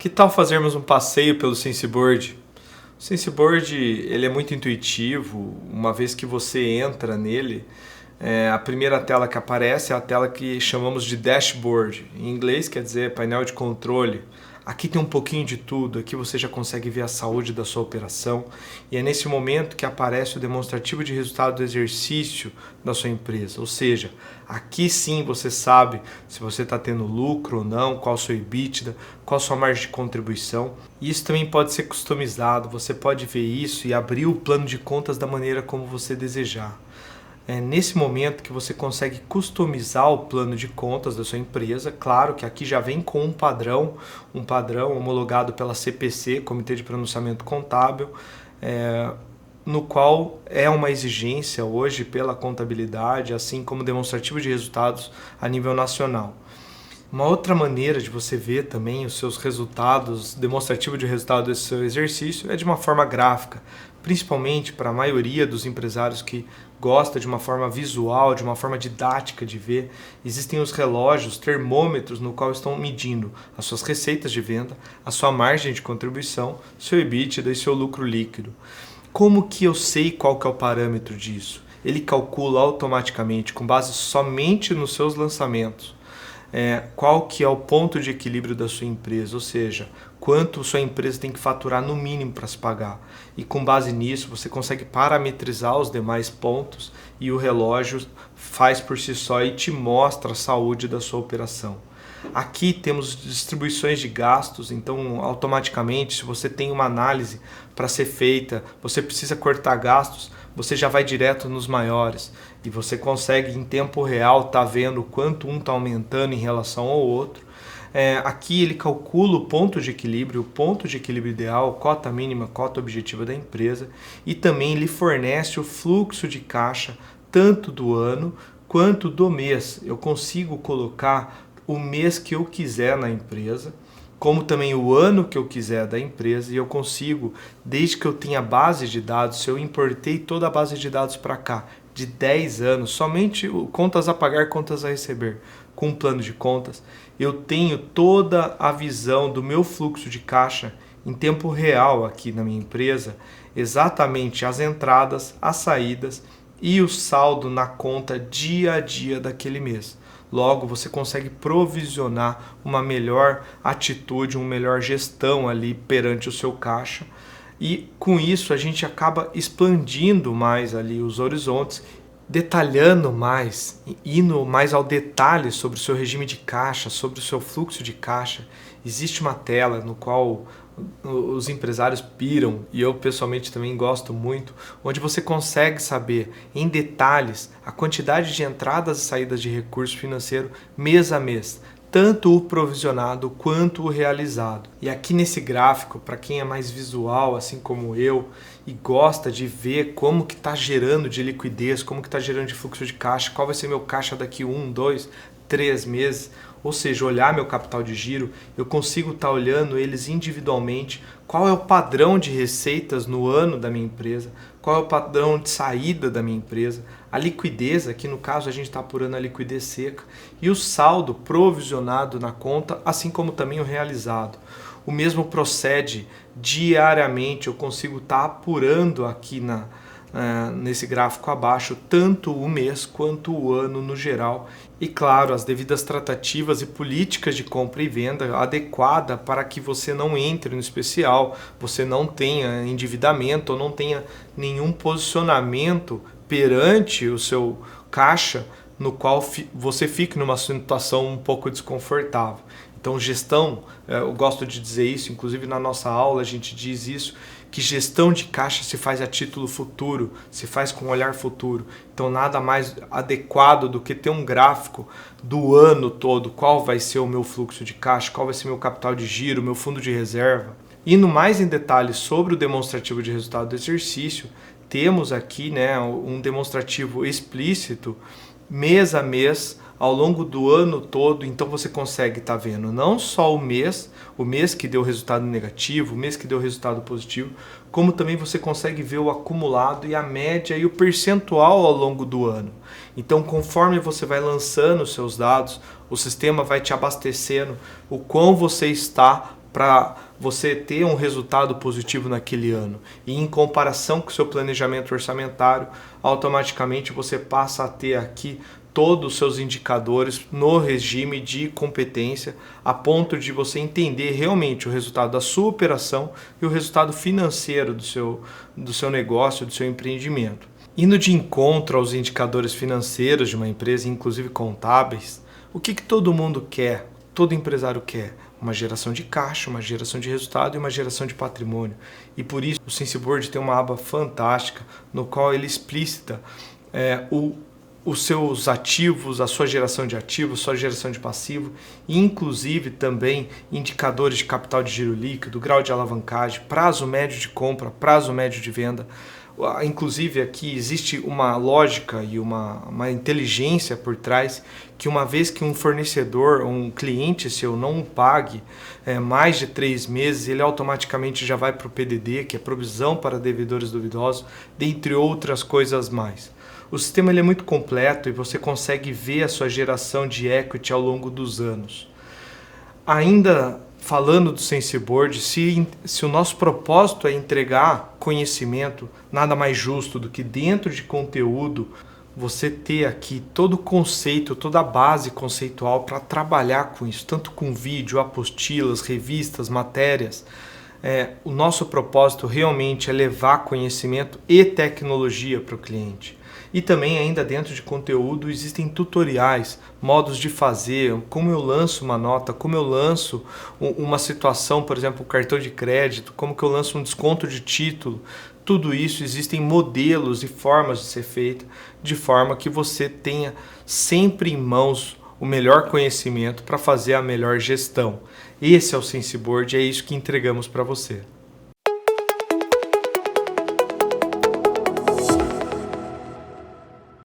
Que tal fazermos um passeio pelo Senseboard? O Senseboard, ele é muito intuitivo. Uma vez que você entra nele, a primeira tela que aparece é a tela que chamamos de dashboard. Em inglês quer dizer painel de controle. Aqui tem um pouquinho de tudo, aqui você já consegue ver a saúde da sua operação e é nesse momento que aparece o demonstrativo de resultado do exercício da sua empresa. Ou seja, aqui sim você sabe se você está tendo lucro ou não, qual o seu EBITDA, qual a sua margem de contribuição. E isso também pode ser customizado, você pode ver isso e abrir o plano de contas da maneira como você desejar. É nesse momento que você consegue customizar o plano de contas da sua empresa. Claro que aqui já vem com um padrão homologado pela CPC, Comitê de Pronunciamento Contábil, no qual é uma exigência hoje pela contabilidade, assim como demonstrativo de resultados a nível nacional. Uma outra maneira de você ver também os seus resultados, demonstrativo de resultado desse seu exercício, é de uma forma gráfica, principalmente para a maioria dos empresários que gosta de uma forma visual, de uma forma didática de ver. Existem os relógios, termômetros, no qual estão medindo as suas receitas de venda, a sua margem de contribuição, seu EBITDA e seu lucro líquido. Como que eu sei qual que é o parâmetro disso? Ele calcula automaticamente, com base somente nos seus lançamentos, qual que é o ponto de equilíbrio da sua empresa, ou seja, quanto sua empresa tem que faturar no mínimo para se pagar. E com base nisso você consegue parametrizar os demais pontos e o relógio faz por si só e te mostra a saúde da sua operação. Aqui temos distribuições de gastos, então automaticamente se você tem uma análise para ser feita, você precisa cortar gastos, você já vai direto nos maiores e você consegue em tempo real estar vendo quanto um está aumentando em relação ao outro. Aqui ele calcula o ponto de equilíbrio ideal, cota mínima, cota objetiva da empresa e também lhe fornece o fluxo de caixa tanto do ano quanto do mês. Eu consigo colocar o mês que eu quiser na empresa, como também o ano que eu quiser da empresa, e eu consigo, desde que eu tenha base de dados, se eu importei toda a base de dados para cá, de 10 anos, somente contas a pagar, contas a receber, com um plano de contas, eu tenho toda a visão do meu fluxo de caixa em tempo real aqui na minha empresa, exatamente as entradas, as saídas e o saldo na conta dia a dia daquele mês. Logo, você consegue provisionar uma melhor atitude, uma melhor gestão ali perante o seu caixa. E com isso a gente acaba expandindo mais ali os horizontes, detalhando mais, indo mais ao detalhe sobre o seu regime de caixa, sobre o seu fluxo de caixa. Existe uma tela no qual os empresários piram, e eu pessoalmente também gosto muito, onde você consegue saber em detalhes a quantidade de entradas e saídas de recurso financeiro mês a mês, tanto o provisionado quanto o realizado. E aqui nesse gráfico, para quem é mais visual, assim como eu, e gosta de ver como que está gerando de liquidez, como que está gerando de fluxo de caixa, qual vai ser meu caixa daqui 1, 2, 3 meses, ou seja, olhar meu capital de giro, eu consigo estar olhando eles individualmente, qual é o padrão de receitas no ano da minha empresa, qual é o padrão de saída da minha empresa, a liquidez, aqui no caso a gente está apurando a liquidez seca, e o saldo provisionado na conta, assim como também o realizado. O mesmo procede diariamente, eu consigo estar apurando aqui nesse gráfico abaixo, tanto o mês quanto o ano no geral. E claro, as devidas tratativas e políticas de compra e venda adequada para que você não entre no especial, você não tenha endividamento ou não tenha nenhum posicionamento perante o seu caixa no qual você fique numa situação um pouco desconfortável. Então gestão, eu gosto de dizer isso, inclusive na nossa aula a gente diz isso, que gestão de caixa se faz a título futuro, se faz com olhar futuro. Então nada mais adequado do que ter um gráfico do ano todo, qual vai ser o meu fluxo de caixa, qual vai ser meu capital de giro, meu fundo de reserva. Indo mais em detalhes sobre o demonstrativo de resultado do exercício, temos aqui um demonstrativo explícito, mês a mês, ao longo do ano todo, então você consegue estar vendo não só o mês que deu resultado negativo, o mês que deu resultado positivo, como também você consegue ver o acumulado e a média e o percentual ao longo do ano. Então, conforme você vai lançando os seus dados, o sistema vai te abastecendo o quão você está para você ter um resultado positivo naquele ano. E em comparação com o seu planejamento orçamentário, automaticamente você passa a ter aqui todos os seus indicadores no regime de competência, a ponto de você entender realmente o resultado da sua operação e o resultado financeiro do seu negócio, do seu empreendimento. Indo de encontro aos indicadores financeiros de uma empresa, inclusive contábeis, o que todo mundo quer, todo empresário quer? Uma geração de caixa, uma geração de resultado e uma geração de patrimônio. E por isso o SensiBoard tem uma aba fantástica no qual ele explicita os seus ativos, a sua geração de ativos, sua geração de passivo, e inclusive também indicadores de capital de giro líquido, grau de alavancagem, prazo médio de compra, prazo médio de venda. Inclusive aqui existe uma lógica e uma inteligência por trás, que uma vez que um fornecedor, um cliente seu não pague mais de 3 meses, ele automaticamente já vai para o PDD, que é provisão para devedores duvidosos, dentre outras coisas mais. O sistema ele é muito completo e você consegue ver a sua geração de equity ao longo dos anos. Ainda falando do SensiBoard, se o nosso propósito é entregar conhecimento, nada mais justo do que dentro de conteúdo você ter aqui todo o conceito, toda a base conceitual para trabalhar com isso, tanto com vídeo, apostilas, revistas, matérias. O nosso propósito realmente é levar conhecimento e tecnologia para o cliente. E também ainda dentro de conteúdo existem tutoriais, modos de fazer, como eu lanço uma nota, como eu lanço uma situação, por exemplo, um cartão de crédito, como que eu lanço um desconto de título. Tudo isso existem modelos e formas de ser feito, de forma que você tenha sempre em mãos o melhor conhecimento para fazer a melhor gestão. Esse é o SensiBoard, é isso que entregamos para você.